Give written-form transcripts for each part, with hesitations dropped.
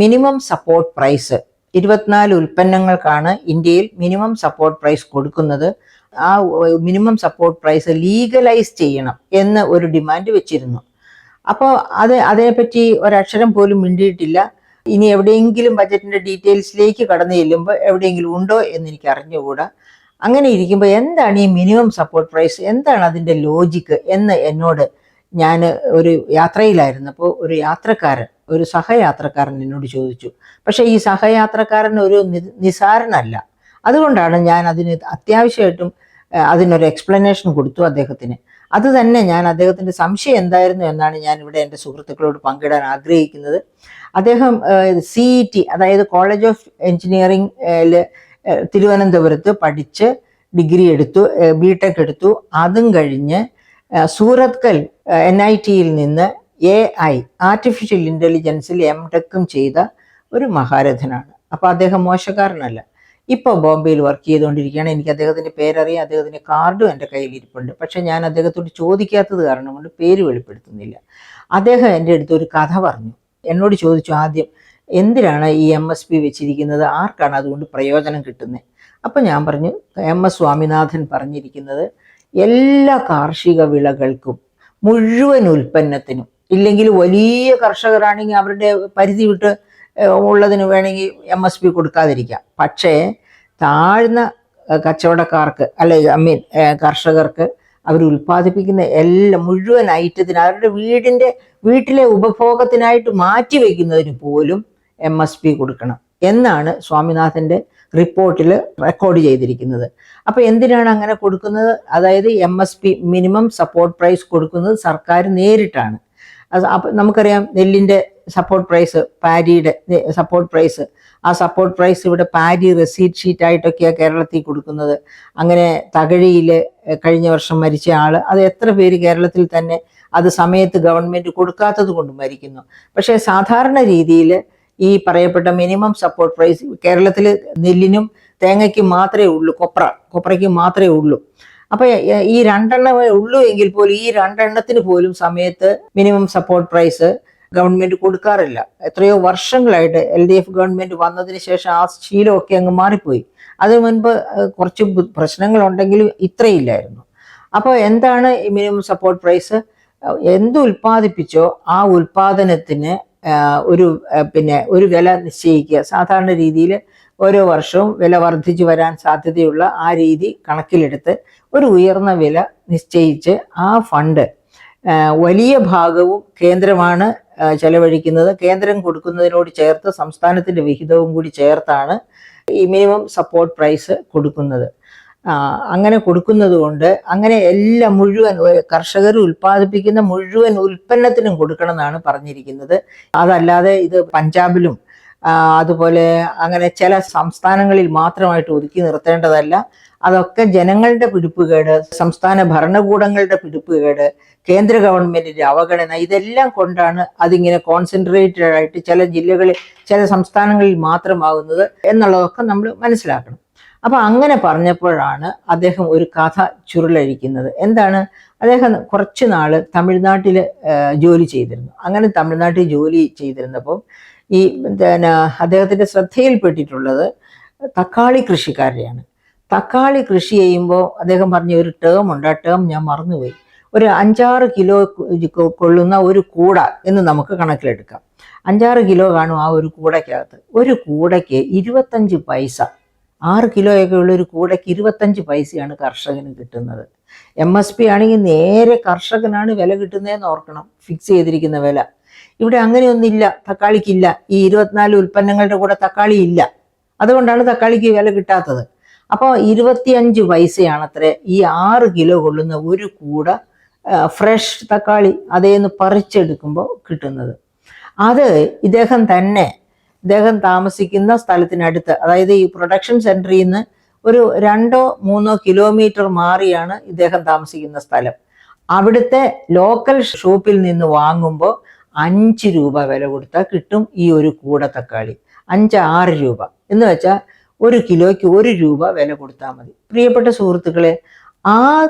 Minimum support price 24 ഉൽപ്പന്നങ്ങൾക്കാണ് ഇന്ത്യയിൽ minimum support price കൊടുക്കുന്നത്. ആ മിനിമം സപ്പോർട്ട് പ്രൈസ് ലീഗലൈസ് ചെയ്യണം എന്ന് ഒരു ഡിമാൻഡ് വെച്ചിരുന്നു. അപ്പോൾ അതിനെപ്പറ്റി ഒരക്ഷരം പോലും മിണ്ടിയിട്ടില്ല. ഇനി എവിടെയെങ്കിലും ബജറ്റിന്റെ ഡീറ്റെയിൽസിലേക്ക് കടന്നു ചെല്ലുമ്പോൾ എവിടെയെങ്കിലും ഉണ്ടോ എന്ന് എനിക്ക് അറിഞ്ഞുകൂടാ. അങ്ങനെ ഇരിക്കുമ്പോൾ എന്താണ് ഈ മിനിമം സപ്പോർട്ട് പ്രൈസ്, എന്താണ് അതിൻ്റെ ലോജിക്ക് എന്ന് എന്നോട്, ഞാൻ ഒരു യാത്രയിലായിരുന്നപ്പോൾ ഒരു സഹയാത്രക്കാരൻ എന്നോട് ചോദിച്ചു. പക്ഷെ ഈ സഹയാത്രക്കാരൻ ഒരു നിസാരനല്ല. അതുകൊണ്ടാണ് ഞാൻ അത്യാവശ്യമായിട്ടും അതിനൊരു എക്സ്പ്ലനേഷൻ കൊടുത്തു അദ്ദേഹത്തിന്. അത് തന്നെ ഞാൻ അദ്ദേഹത്തിൻ്റെ സംശയം എന്തായിരുന്നു എന്നാണ് ഞാൻ ഇവിടെ എൻ്റെ സുഹൃത്തുക്കളോട് പങ്കിടാൻ ആഗ്രഹിക്കുന്നത്. അദ്ദേഹം CET, അതായത് കോളേജ് ഓഫ് എഞ്ചിനീയറിംഗിൽ തിരുവനന്തപുരത്ത് പഠിച്ച് ഡിഗ്രി എടുത്തു, BTech എടുത്തു. അതും കഴിഞ്ഞ് സൂറത്കൽ NIT-യിൽ നിന്ന് AI ആർട്ടിഫിഷ്യൽ ഇൻ്റലിജൻസിൽ MTech ചെയ്ത ഒരു മഹാരഥനാണ്. അപ്പോൾ അദ്ദേഹം മോശക്കാരനല്ല. ഇപ്പോൾ ബോംബെയിൽ വർക്ക് ചെയ്തുകൊണ്ടിരിക്കുകയാണ്. എനിക്ക് അദ്ദേഹത്തിൻ്റെ പേരറിയാം, അദ്ദേഹത്തിൻ്റെ കാർഡും എൻ്റെ കയ്യിലിരിപ്പുണ്ട്. പക്ഷേ ഞാൻ അദ്ദേഹത്തോട് ചോദിക്കാത്തത് കാരണം കൊണ്ട് പേര് വെളിപ്പെടുത്തുന്നില്ല. അദ്ദേഹം എൻ്റെ അടുത്ത് ഒരു കഥ പറഞ്ഞു. എന്നോട് ചോദിച്ചു ആദ്യം, എന്തിനാണ് ഈ MSP വെച്ചിരിക്കുന്നത്, ആർക്കാണ് അതുകൊണ്ട് പ്രയോജനം കിട്ടുന്നത്? അപ്പം ഞാൻ പറഞ്ഞു, MS സ്വാമിനാഥൻ പറഞ്ഞിരിക്കുന്നത് എല്ലാ കാർഷിക വിളകൾക്കും മുഴുവൻ ഉൽപ്പന്നത്തിനും, ഇല്ലെങ്കിൽ വലിയ കർഷകരാണെങ്കിൽ അവരുടെ പരിധി വിട്ട് ഉള്ളതിന് വേണമെങ്കിൽ MSP കൊടുക്കാതിരിക്കാം. പക്ഷേ താഴ്ന്ന കച്ചവടക്കാർക്ക്, കർഷകർക്ക് അവർ ഉൽപ്പാദിപ്പിക്കുന്ന മുഴുവൻ ഐറ്റത്തിന്, അവരുടെ വീട്ടിലെ ഉപഭോഗത്തിനായിട്ട് മാറ്റി വയ്ക്കുന്നതിന് പോലും MSP കൊടുക്കണം എന്നാണ് സ്വാമിനാഥൻ്റെ റിപ്പോർട്ടിൽ റെക്കോർഡ് ചെയ്തിരിക്കുന്നത്. അപ്പോൾ എന്തിനാണ് അങ്ങനെ കൊടുക്കുന്നത്? അതായത് MSP മിനിമം സപ്പോർട്ട് പ്രൈസ് കൊടുക്കുന്നത് സർക്കാർ നേരിട്ടാണ്. അപ്പം നമുക്കറിയാം നെല്ലിൻ്റെ സപ്പോർട്ട് പ്രൈസ്, പാരിയുടെ സപ്പോർട്ട് പ്രൈസ്, ആ സപ്പോർട്ട് പ്രൈസ് ഇവിടെ പാരി റെസീറ്റ് ഷീറ്റായിട്ടൊക്കെയാണ് കേരളത്തിൽ കൊടുക്കുന്നത്. അങ്ങനെ തകഴിയിൽ കഴിഞ്ഞ വർഷം മരിച്ച ആൾ, അത് എത്ര പേര് കേരളത്തിൽ തന്നെ അത് സമയത്ത് ഗവൺമെൻറ് കൊടുക്കാത്തത് കൊണ്ട് മരിക്കുന്നു. പക്ഷേ സാധാരണ രീതിയിൽ ഈ പറയപ്പെട്ട മിനിമം സപ്പോർട്ട് പ്രൈസ് കേരളത്തിൽ നെല്ലിനും തേങ്ങയ്ക്കും മാത്രമേ ഉള്ളൂ, കൊപ്രയ്ക്കും മാത്രമേ ഉള്ളൂ. അപ്പോൾ ഈ 2 എണ്ണമേ ഉള്ളൂ എങ്കിൽ പോലും ഈ 2 എണ്ണത്തിന് പോലും സമയത്ത് മിനിമം സപ്പോർട്ട് പ്രൈസ് ഗവൺമെൻറ് കൊടുക്കാറില്ല. എത്രയോ വർഷങ്ങളായിട്ട് LDF ഗവൺമെൻറ് വന്നതിന് ശേഷം ആ ശീലമൊക്കെ അങ്ങ് മാറിപ്പോയി. അതിനു മുൻപ് കുറച്ച് പ്രശ്നങ്ങളുണ്ടെങ്കിലും ഇത്രയില്ലായിരുന്നു. അപ്പോൾ എന്താണ് ഈ മിനിമം സപ്പോർട്ട് പ്രൈസ്? എന്ത് ഉൽപ്പാദിപ്പിച്ചോ ആ ഉൽപ്പാദനത്തിന് ഒരു വില നിശ്ചയിക്കുക. സാധാരണ രീതിയിൽ ഓരോ വർഷവും വില വർദ്ധിച്ചു വരാൻ സാധ്യതയുള്ള ആ രീതി കണക്കിലെടുത്ത് ഒരു ഉയർന്ന വില നിശ്ചയിച്ച് ആ ഫണ്ട് വലിയ ഭാഗവും കേന്ദ്രമാണ് ചെലവഴിക്കുന്നത്. കേന്ദ്രം കൊടുക്കുന്നതിനോട് ചേർത്ത് സംസ്ഥാനത്തിൻ്റെ വിഹിതവും കൂടി ചേർത്താണ് ഈ മിനിമം സപ്പോർട്ട് പ്രൈസ് കൊടുക്കുന്നത്. അങ്ങനെ കൊടുക്കുന്നത് കൊണ്ട് അങ്ങനെ മുഴുവൻ കർഷകർ ഉൽപ്പാദിപ്പിക്കുന്ന മുഴുവൻ ഉൽപ്പന്നത്തിനും കൊടുക്കണം എന്നാണ് പറഞ്ഞിരിക്കുന്നത്. അതല്ലാതെ ഇത് പഞ്ചാബിലും അതുപോലെ അങ്ങനെ ചില സംസ്ഥാനങ്ങളിൽ മാത്രമായിട്ട് ഒതുക്കി നിർത്തേണ്ടതല്ല. അതൊക്കെ ജനങ്ങളുടെ പിടിപ്പുകേട്, സംസ്ഥാന ഭരണകൂടങ്ങളുടെ പിടിപ്പുകേട്, കേന്ദ്ര ഗവൺമെൻറ്റിൻ്റെ അവഗണന, ഇതെല്ലാം കൊണ്ടാണ് അതിങ്ങനെ കോൺസെൻട്രേറ്റഡ് ആയിട്ട് ചില സംസ്ഥാനങ്ങളിൽ മാത്രമാകുന്നത് എന്നുള്ളതൊക്കെ നമ്മൾ മനസ്സിലാക്കണം. അപ്പം അങ്ങനെ പറഞ്ഞപ്പോഴാണ് അദ്ദേഹം ഒരു കഥ ചുരുളഴിക്കുന്നത്. എന്താണ്? അദ്ദേഹം കുറച്ച് നാൾ തമിഴ്നാട്ടിൽ ജോലി ചെയ്തിരുന്നു. അങ്ങനെ തമിഴ്നാട്ടിൽ ജോലി ചെയ്തിരുന്നപ്പോൾ അദ്ദേഹത്തിൻ്റെ ശ്രദ്ധയിൽപ്പെട്ടിട്ടുള്ളത് തക്കാളി കൃഷിക്കാരെയാണ്. തക്കാളി കൃഷി ചെയ്യുമ്പോൾ അദ്ദേഹം പറഞ്ഞ ഒരു ടേം ഉണ്ട്, ആ ടേം ഞാൻ മറന്നുപോയി. ഒരു 5-6 കിലോ കൊള്ളുന്ന ഒരു കൂട എന്ന് നമുക്ക് കണക്കിലെടുക്കാം. 5-6 കിലോ കാണും ആ ഒരു കൂടയ്ക്കകത്ത്. ഒരു കൂടയ്ക്ക് 25 പൈസ, 6 കിലോയൊക്കെ ഉള്ളൊരു കൂടയ്ക്ക് 25 പൈസയാണ് കർഷകന് കിട്ടുന്നത്. MSP ആണെങ്കിൽ നേരെ കർഷകനാണ് വില കിട്ടുന്നതെന്ന് ഓർക്കണം, ഫിക്സ് ചെയ്തിരിക്കുന്ന വില. ഇവിടെ അങ്ങനെയൊന്നുമില്ല, തക്കാളിക്കില്ല. ഈ 24 ഉൽപ്പന്നങ്ങളുടെ കൂടെ തക്കാളി ഇല്ല. അതുകൊണ്ടാണ് തക്കാളിക്ക് വില കിട്ടാത്തത്. അപ്പോൾ 25 പൈസയാണത്രേ ഈ 6 കിലോ കൊള്ളുന്ന ഒരു കൂട ഫ്രഷ് തക്കാളി അതേന്ന് പറിച്ചെടുക്കുമ്പോൾ കിട്ടുന്നത്. അത് ഇദ്ദേഹം താമസിക്കുന്ന സ്ഥലത്തിനടുത്ത്, അതായത് ഈ പ്രൊഡക്ഷൻ സെൻറ്ററിൽ നിന്ന് ഒരു 2-3 കിലോമീറ്റർ മാറിയാണ് ഇദ്ദേഹം താമസിക്കുന്ന സ്ഥലം. അവിടുത്തെ ലോക്കൽ ഷോപ്പിൽ നിന്ന് വാങ്ങുമ്പോൾ 5 രൂപ വില കൊടുത്താൽ കിട്ടും ഈ ഒരു കൂട തക്കാളി. 5-6 രൂപ എന്ന് വെച്ചാൽ 1 കിലോയ്ക്ക് 1 രൂപ വില കൊടുത്താൽ മതി. പ്രിയപ്പെട്ട സുഹൃത്തുക്കളെ, ആ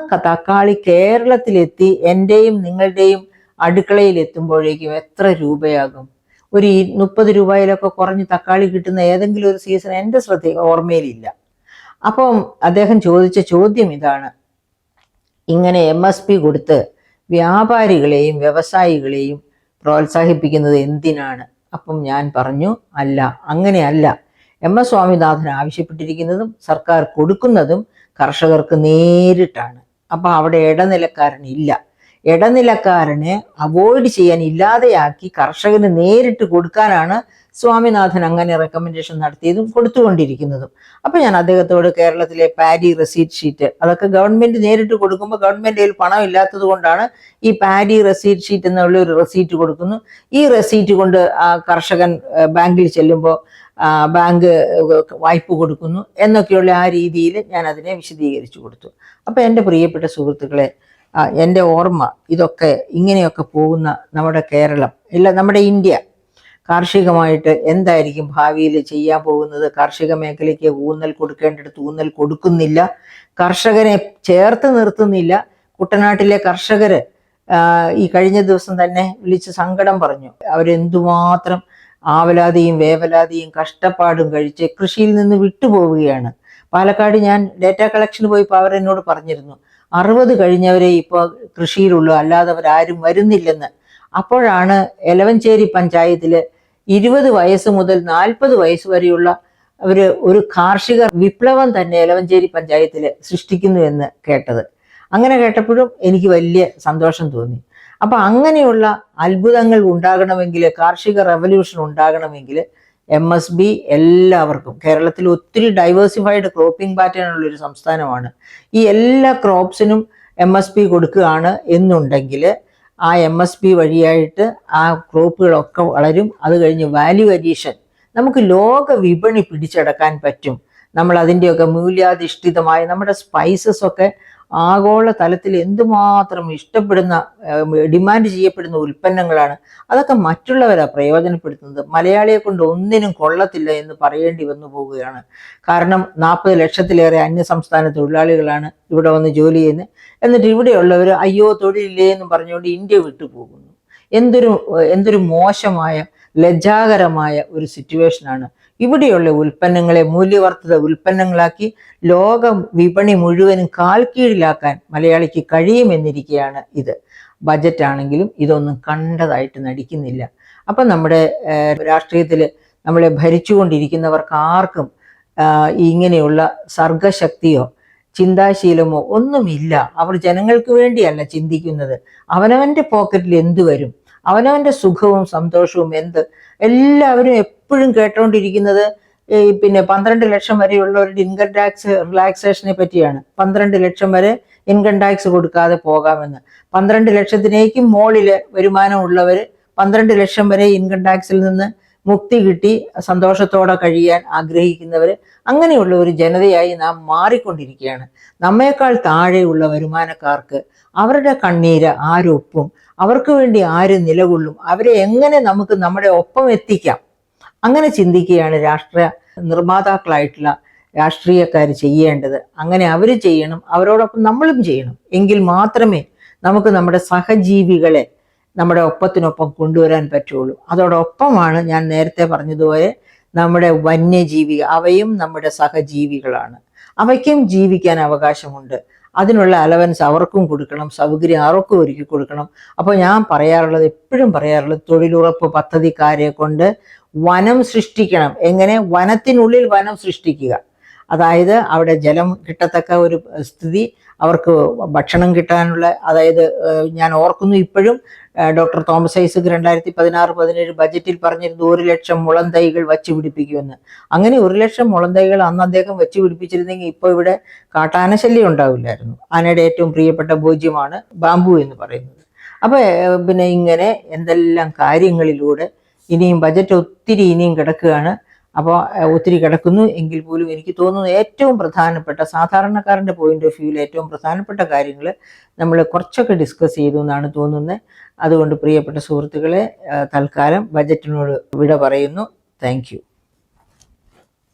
തക്കാളി കേരളത്തിലെത്തി എൻ്റെയും നിങ്ങളുടെയും അടുക്കളയിൽ എത്തുമ്പോഴേക്കും എത്ര രൂപയാകും? ഒരു 30 രൂപയിലൊക്കെ കുറഞ്ഞ് തക്കാളി കിട്ടുന്ന ഏതെങ്കിലും ഒരു സീസൺ എൻ്റെ ഓർമ്മയിലില്ല. അപ്പം അദ്ദേഹം ചോദിച്ച ചോദ്യം ഇതാണ്: ഇങ്ങനെ MSP കൊടുത്ത് വ്യാപാരികളെയും വ്യവസായികളെയും പ്രോത്സാഹിപ്പിക്കുന്നത് എന്തിനാണ്? അപ്പം ഞാൻ പറഞ്ഞു, അല്ല, അങ്ങനെയല്ല. MS സ്വാമിനാഥൻ ആവശ്യപ്പെട്ടിരിക്കുന്നതും സർക്കാർ കൊടുക്കുന്നതും കർഷകർക്ക് നേരിട്ടാണ്. അപ്പം അവിടെ ഇടനിലക്കാരനില്ല. ഇടനിലക്കാരനെ അവോയ്ഡ് ചെയ്യാൻ, ഇല്ലാതെയാക്കി കർഷകന് നേരിട്ട് കൊടുക്കാനാണ് സ്വാമിനാഥൻ അങ്ങനെ റെക്കമെൻഡേഷൻ നടത്തിയതും കൊടുത്തുകൊണ്ടിരിക്കുന്നതും. അപ്പം ഞാൻ അദ്ദേഹത്തോട് കേരളത്തിലെ പാഡി റെസീറ്റ് ഷീറ്റ്, അതൊക്കെ ഗവൺമെന്റ് നേരിട്ട് കൊടുക്കുമ്പോൾ ഗവൺമെന്റ് കയ്യിൽ പണം ഇല്ലാത്തത് കൊണ്ടാണ് ഈ പാഡി റെസീറ്റ് ഷീറ്റ് എന്നുള്ള ഒരു റെസീറ്റ് കൊടുക്കുന്നു. ഈ റെസീറ്റ് കൊണ്ട് കർഷകൻ ബാങ്കിൽ ചെല്ലുമ്പോൾ ബാങ്ക് വായ്പ കൊടുക്കുന്നു എന്നൊക്കെയുള്ള ആ രീതിയിൽ ഞാൻ അതിനെ വിശദീകരിച്ചു കൊടുത്തു. അപ്പം എൻ്റെ പ്രിയപ്പെട്ട സുഹൃത്തുക്കളെ, എൻ്റെ ഓർമ്മ ഇതൊക്കെ ഇങ്ങനെയൊക്കെ പോകുന്ന നമ്മുടെ കേരളം, ഇല്ല നമ്മുടെ ഇന്ത്യ കാർഷികമായിട്ട് എന്തായിരിക്കും ഭാവിയിൽ ചെയ്യാൻ പോകുന്നത്? കാർഷിക മേഖലയ്ക്ക് ഊന്നൽ കൊടുക്കേണ്ടിടത്ത് ഊന്നൽ കൊടുക്കുന്നില്ല, കർഷകനെ ചേർത്ത് നിർത്തുന്നില്ല. കുട്ടനാട്ടിലെ കർഷകര് ഈ കഴിഞ്ഞ ദിവസം തന്നെ വിളിച്ച് സങ്കടം പറഞ്ഞു. അവരെന്തുമാത്രം ആവലാതിയും വേവലാതിയും കഷ്ടപ്പാടും കഴിച്ച് കൃഷിയിൽ നിന്ന് വിട്ടുപോവുകയാണ്. പാലക്കാട് ഞാൻ ഡേറ്റ കളക്ഷന് പോയപ്പോൾ അവരെന്നോട് പറഞ്ഞിരുന്നു 60 കഴിഞ്ഞവരെ ഇപ്പോൾ കൃഷിയിലുള്ളൂ, അല്ലാതെ അവരാരും വരുന്നില്ലെന്ന്. അപ്പോഴാണ് എലവഞ്ചേരി പഞ്ചായത്തില് 20 വയസ്സ് മുതൽ 40 വയസ്സ് വരെയുള്ള ഒരു കാർഷിക വിപ്ലവം തന്നെ എലവഞ്ചേരി പഞ്ചായത്തിൽ സൃഷ്ടിക്കുന്നു എന്ന് കേട്ടത്. അങ്ങനെ കേട്ടപ്പോഴും എനിക്ക് വലിയ സന്തോഷം തോന്നി. അപ്പൊ അങ്ങനെയുള്ള അത്ഭുതങ്ങൾ ഉണ്ടാകണമെങ്കിൽ, കാർഷിക റെവല്യൂഷൻ ഉണ്ടാകണമെങ്കിൽ MSB എല്ലാവർക്കും, കേരളത്തിൽ ഒത്തിരി ഡൈവേഴ്സിഫൈഡ് ക്രോപ്പിംഗ് പാറ്റേൺ ഉള്ള ഒരു സംസ്ഥാനമാണ്. ഈ എല്ലാ ക്രോപ്സിനും MSP കൊടുക്കുകയാണ് എന്നുണ്ടെങ്കിൽ ആ MSP വഴിയായിട്ട് ആ ക്രോപ്പുകളൊക്കെ വളരും. അത് കഴിഞ്ഞ് വാല്യൂ അഡീഷൻ, നമുക്ക് ലോക വിപണി പിടിച്ചടക്കാൻ പറ്റും. നമ്മൾ അതിൻ്റെയൊക്കെ മൂല്യാധിഷ്ഠിതമായ നമ്മുടെ സ്പൈസസ് ഒക്കെ ആഗോള തലത്തിൽ എന്തുമാത്രം ഇഷ്ടപ്പെടുന്ന, ഡിമാൻഡ് ചെയ്യപ്പെടുന്ന ഉൽപ്പന്നങ്ങളാണ്. അതൊക്കെ മറ്റുള്ളവരാണ് പ്രയോജനപ്പെടുത്തുന്നത്. മലയാളിയെ കൊണ്ട് ഒന്നിനും കൊള്ളത്തില്ല എന്ന് പറയേണ്ടി വന്നു പോവുകയാണ്. കാരണം 40 ലക്ഷത്തിലേറെ അന്യസംസ്ഥാന തൊഴിലാളികളാണ് ഇവിടെ വന്ന് ജോലി ചെയ്യുന്നത്. എന്നിട്ട് ഇവിടെയുള്ളവർ അയ്യോ തൊഴിലില്ലേ എന്ന് പറഞ്ഞുകൊണ്ട് ഇന്ത്യ വിട്ടു പോകുന്നു. എന്തൊരു മോശമായ, ലജ്ജാകരമായ ഒരു സിറ്റുവേഷനാണ്. ഇവിടെയുള്ള ഉൽപ്പന്നങ്ങളെ മൂല്യവർദ്ധിത ഉൽപ്പന്നങ്ങളാക്കി ലോക വിപണി മുഴുവനും കാൽക്കീഴിലാക്കാൻ മലയാളിക്ക് കഴിയുമെന്നിരിക്കുകയാണ് ഇത്. ബജറ്റ് ആണെങ്കിലും ഇതൊന്നും കണ്ടതായിട്ട് നടിക്കുന്നില്ല. അപ്പം നമ്മുടെ രാഷ്ട്രീയത്തിൽ നമ്മളെ ഭരിച്ചുകൊണ്ടിരിക്കുന്നവർക്ക് ആർക്കും ഇങ്ങനെയുള്ള സർഗശക്തിയോ ചിന്താശീലമോ ഒന്നുമില്ല. അവർ ജനങ്ങൾക്ക് വേണ്ടിയല്ല ചിന്തിക്കുന്നത്. അവനവൻ്റെ പോക്കറ്റിൽ എന്ത് വരും, അവനവൻ്റെ സുഖവും സന്തോഷവും എല്ലാവരും എപ്പോഴും കേട്ടോണ്ടിരിക്കുന്നത് പിന്നെ 12 ലക്ഷം വരെയുള്ളവരുടെ ഇൻകം ടാക്സ് റിലാക്സേഷനെ പറ്റിയാണ്. 12 ലക്ഷം വരെ ഇൻകം ടാക്സ് കൊടുക്കാതെ പോകാമെന്ന്. 12 ലക്ഷത്തിനേക്കും മുകളിൽ വരുമാനമുള്ളവർ 12 ലക്ഷം വരെ ഇൻകം ടാക്സിൽ നിന്ന് മുക്തി കിട്ടി സന്തോഷത്തോടെ കഴിയാൻ ആഗ്രഹിക്കുന്നവർ, അങ്ങനെയുള്ള ഒരു ജനതയായി നാം മാറിക്കൊണ്ടിരിക്കുകയാണ്. നമ്മേക്കാൾ താഴെയുള്ള വരുമാനക്കാർക്ക് അവരുടെ കണ്ണീര് ആരൊപ്പും, അവർക്ക് വേണ്ടി ആര് നിലകൊള്ളും, അവരെ എങ്ങനെ നമുക്ക് നമ്മുടെ ഒപ്പം എത്തിക്കാം, അങ്ങനെ ചിന്തിക്കുകയാണ് രാഷ്ട്രീയ നിർമ്മാതാക്കളായിട്ടുള്ള രാഷ്ട്രീയക്കാർ ചെയ്യേണ്ടത്. അങ്ങനെ അവർ ചെയ്യണം, അവരോടൊപ്പം നമ്മളും ചെയ്യണം. എങ്കിൽ മാത്രമേ നമുക്ക് നമ്മുടെ സഹജീവികളെ നമ്മുടെ ഒപ്പത്തിനൊപ്പം കൊണ്ടുവരാൻ പറ്റുള്ളൂ. അതോടൊപ്പമാണ് ഞാൻ നേരത്തെ പറഞ്ഞതുപോലെ നമ്മുടെ വന്യജീവി, അവയും നമ്മുടെ സഹജീവികളാണ്. അവയ്ക്കും ജീവിക്കാൻ അവകാശമുണ്ട്. അതിനുള്ള അലവൻസ് അവർക്കും കൊടുക്കണം, സൗകര്യം അവർക്കും ഒരുക്കി കൊടുക്കണം. അപ്പോൾ ഞാൻ പറയാറുള്ളത്, എപ്പോഴും പറയാറുള്ളത്, തൊഴിലുറപ്പ് പദ്ധതിക്കാരെ കൊണ്ട് വനം സൃഷ്ടിക്കണം. എങ്ങനെ? വനത്തിനുള്ളിൽ വനം സൃഷ്ടിക്കുക. അതായത് അവിടെ ജലം കിട്ടത്തക്ക ഒരു സ്ഥിതി, അവർക്ക് ഭക്ഷണം കിട്ടാനുള്ള, അതായത് ഞാൻ ഓർക്കുന്നു ഇപ്പോഴും ഡോക്ടർ തോമസ് ഐസക് 2016-17 ബജറ്റിൽ പറഞ്ഞിരുന്നു 1 ലക്ഷം മുളം തൈകൾ വച്ചു പിടിപ്പിക്കുമെന്ന്. അങ്ങനെ 1 ലക്ഷം മുളം തൈകൾ അന്ന് അദ്ദേഹം വെച്ച് പിടിപ്പിച്ചിരുന്നെങ്കിൽ ഇപ്പോൾ ഇവിടെ കാട്ടാനശല്യം ഉണ്ടാവില്ലായിരുന്നു. ആനയുടെ ഏറ്റവും പ്രിയപ്പെട്ട ഭോജ്യമാണ് ബാമ്പു എന്ന് പറയുന്നത്. അപ്പോൾ പിന്നെ ഇങ്ങനെ എന്തെല്ലാം കാര്യങ്ങളിലൂടെ ഇനിയും ബജറ്റ് ഒത്തിരി ഇനിയും കിടക്കുകയാണ്. അപ്പോൾ ഒത്തിരി കിടക്കുന്നു എങ്കിൽ പോലും എനിക്ക് തോന്നുന്നു ഏറ്റവും പ്രധാനപ്പെട്ട, സാധാരണക്കാരൻ്റെ പോയിന്റ് ഓഫ് വ്യൂവിൽ ഏറ്റവും പ്രധാനപ്പെട്ട കാര്യങ്ങൾ നമ്മൾ കുറച്ചൊക്കെ ഡിസ്കസ് ചെയ്തു എന്നാണ് തോന്നുന്നത്. അതുകൊണ്ട് പ്രിയപ്പെട്ട സുഹൃത്തുക്കളെ, തൽക്കാലം ബജറ്റിനോട് വിട പറയുന്നു. Thank you.